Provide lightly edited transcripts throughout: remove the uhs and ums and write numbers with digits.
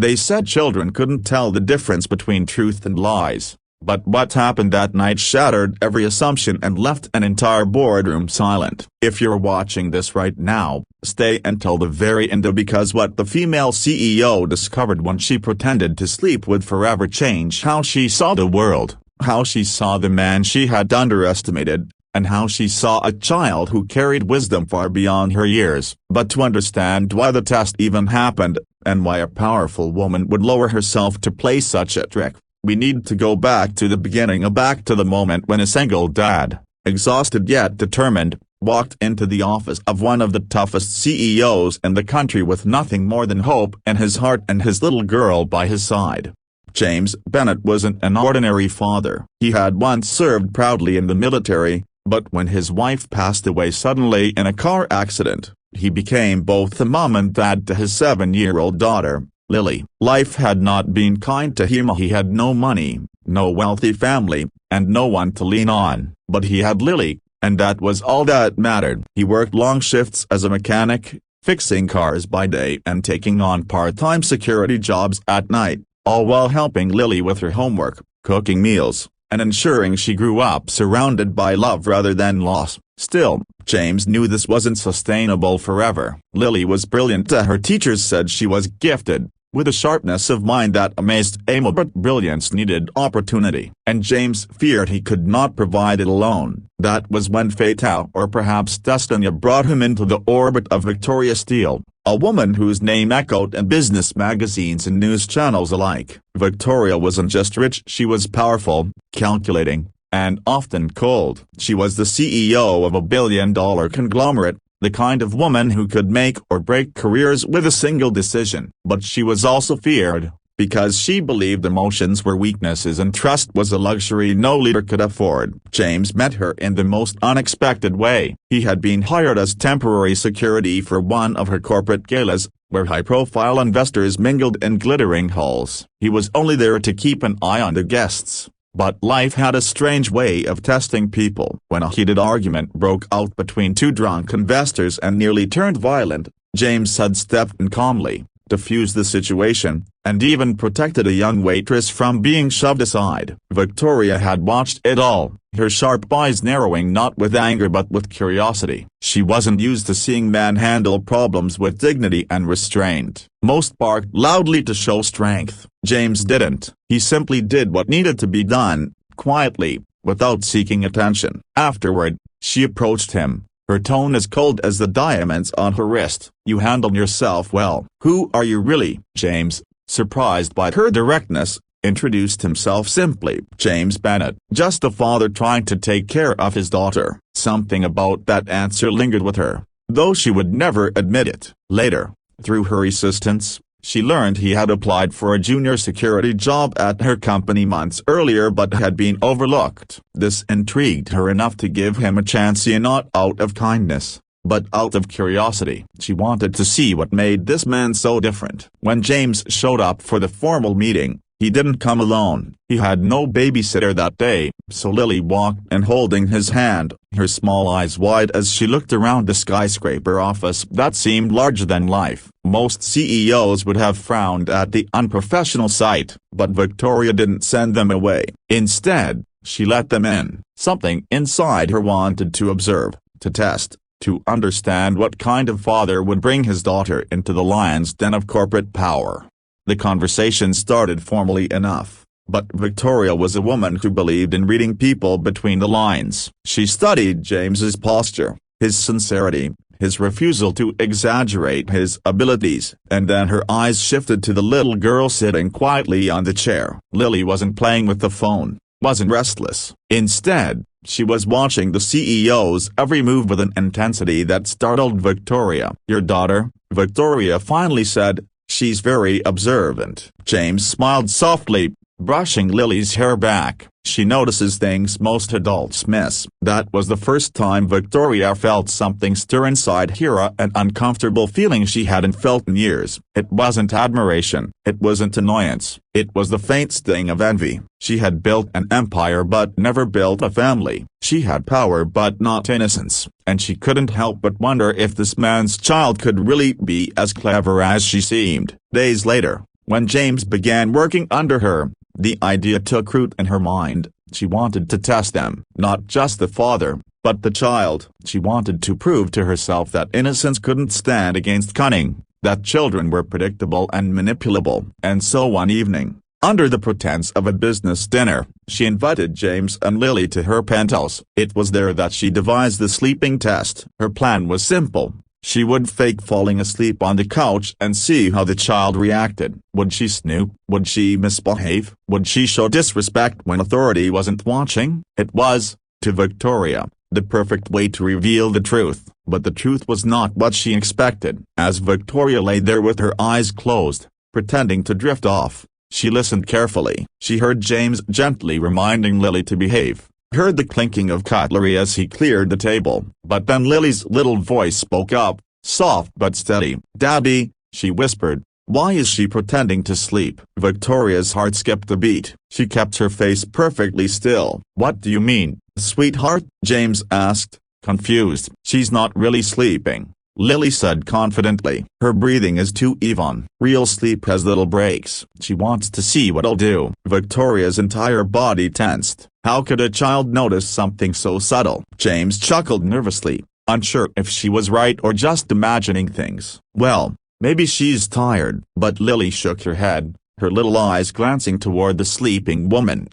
They said children couldn't tell the difference between truth and lies. But what happened that night shattered every assumption and left an entire boardroom silent. If you're watching this right now, stay until the very end because what the female CEO discovered when she pretended to sleep would forever change how she saw the world, how she saw the man she had underestimated, and how she saw a child who carried wisdom far beyond her years. But to understand why the test even happened, and why a powerful woman would lower herself to play such a trick, we need to go back to the beginning, back to the moment when a single dad, exhausted yet determined, walked into the office of one of the toughest CEOs in the country with nothing more than hope in his heart and his little girl by his side. James Bennett wasn't an ordinary father. He had once served proudly in the military, but when his wife passed away suddenly in a car accident, he became both the mom and dad to his 7-year-old daughter, Lily. Life had not been kind to him. He had no money, no wealthy family, and no one to lean on. But he had Lily, and that was all that mattered. He worked long shifts as a mechanic, fixing cars by day and taking on part-time security jobs at night, all while helping Lily with her homework, cooking meals, and ensuring she grew up surrounded by love rather than loss. Still, James knew this wasn't sustainable forever. Lily was brilliant. Her teachers said she was gifted, with a sharpness of mind that amazed Amy, but brilliance needed opportunity, and James feared he could not provide it alone. That was when fate, or perhaps destiny, brought him into the orbit of Victoria Steele, a woman whose name echoed in business magazines and news channels alike. Victoria wasn't just rich, she was powerful, calculating, and often cold. She was the CEO of a billion-dollar conglomerate, the kind of woman who could make or break careers with a single decision. But she was also feared, because she believed emotions were weaknesses and trust was a luxury no leader could afford. James met her in the most unexpected way. He had been hired as temporary security for one of her corporate galas, where high-profile investors mingled in glittering halls. He was only there to keep an eye on the guests. But life had a strange way of testing people. When a heated argument broke out between two drunk investors and nearly turned violent, James had stepped in calmly, diffused the situation, and even protected a young waitress from being shoved aside. Victoria had watched it all, her sharp eyes narrowing not with anger but with curiosity. She wasn't used to seeing men handle problems with dignity and restraint. Most barked loudly to show strength. James didn't. He simply did what needed to be done, quietly, without seeking attention. Afterward, she approached him, her tone as cold as the diamonds on her wrist. "You handle yourself well." "Who are you really?" James, surprised by her directness, introduced himself simply. "James Bennett." "Just a father trying to take care of his daughter." Something about that answer lingered with her, though she would never admit it. Later, through her assistants, she learned he had applied for a junior security job at her company months earlier but had been overlooked. This intrigued her enough to give him a chance, not out of kindness, but out of curiosity. She wanted to see what made this man so different. When James showed up for the formal meeting, he didn't come alone. He had no babysitter that day, so Lily walked in holding his hand, her small eyes wide as she looked around the skyscraper office that seemed larger than life. Most CEOs would have frowned at the unprofessional sight, but Victoria didn't send them away. Instead, she let them in. Something inside her wanted to observe, to test, to understand what kind of father would bring his daughter into the lion's den of corporate power. The conversation started formally enough, but Victoria was a woman who believed in reading people between the lines. She studied James's posture, his sincerity, his refusal to exaggerate his abilities, and then her eyes shifted to the little girl sitting quietly on the chair. Lily wasn't playing with the phone, wasn't restless. Instead, she was watching the CEO's every move with an intensity that startled Victoria. "Your daughter?" Victoria finally said. "She's very observant." James smiled softly, brushing Lily's hair back. "She notices things most adults miss." That was the first time Victoria felt something stir inside her, an uncomfortable feeling she hadn't felt in years. It wasn't admiration, it wasn't annoyance, it was the faint sting of envy. She had built an empire but never built a family. She had power but not innocence, and she couldn't help but wonder if this man's child could really be as clever as she seemed. Days later, When James began working under her, the idea took root in her mind. She wanted to test them, not just the father, but the child. She wanted to prove to herself that innocence couldn't stand against cunning, that children were predictable and manipulable. And so one evening, under the pretense of a business dinner, she invited James and Lily to her penthouse. It was there that she devised the sleeping test. Her plan was simple. She would fake falling asleep on the couch and see how the child reacted. Would she snoop? Would she misbehave? Would she show disrespect when authority wasn't watching? It was, to Victoria, the perfect way to reveal the truth. But the truth was not what she expected. As Victoria lay there with her eyes closed, pretending to drift off, she listened carefully. She heard James gently reminding Lily to behave. Heard the clinking of cutlery as he cleared the table. But then Lily's little voice spoke up, soft but steady. "Daddy," she whispered. "Why is she pretending to sleep?" Victoria's heart skipped a beat. She kept her face perfectly still. "What do you mean, sweetheart?" James asked, confused. "She's not really sleeping," Lily said confidently. "Her breathing is too even. Real sleep has little breaks. She wants to see what I'll do." Victoria's entire body tensed. How could a child notice something so subtle? James chuckled nervously, unsure if she was right or just imagining things. "Well, maybe she's tired." But Lily shook her head, her little eyes glancing toward the sleeping woman.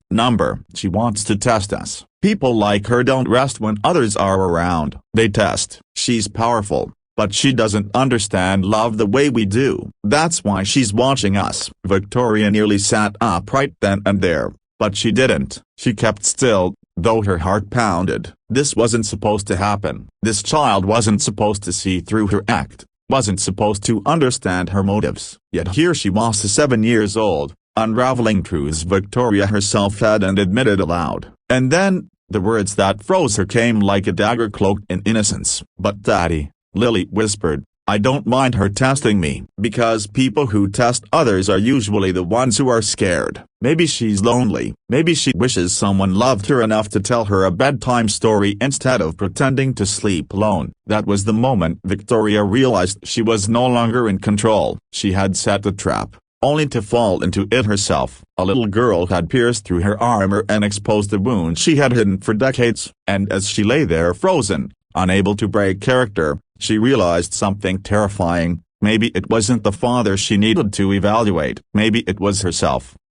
"She wants to test us. People like her don't rest when others are around. They test. She's powerful, but she doesn't understand love the way we do. That's why she's watching us." Victoria nearly sat up right then and there, but she didn't. She kept still, though her heart pounded. This wasn't supposed to happen. This child wasn't supposed to see through her act, wasn't supposed to understand her motives. Yet here she was, 7 years old, unraveling truths Victoria herself hadn't admitted aloud. And then, the words that froze her came like a dagger cloaked in innocence. "But Daddy," Lily whispered, "I don't mind her testing me, because people who test others are usually the ones who are scared. Maybe she's lonely. Maybe she wishes someone loved her enough to tell her a bedtime story instead of pretending to sleep alone." That was the moment Victoria realized she was no longer in control. She had set a trap, only to fall into it herself. A little girl had pierced through her armor and exposed the wound she had hidden for decades. And as she lay there frozen, unable to break character, she realized something terrifying. Maybe it wasn't the father she needed to evaluate. Maybe it was herself.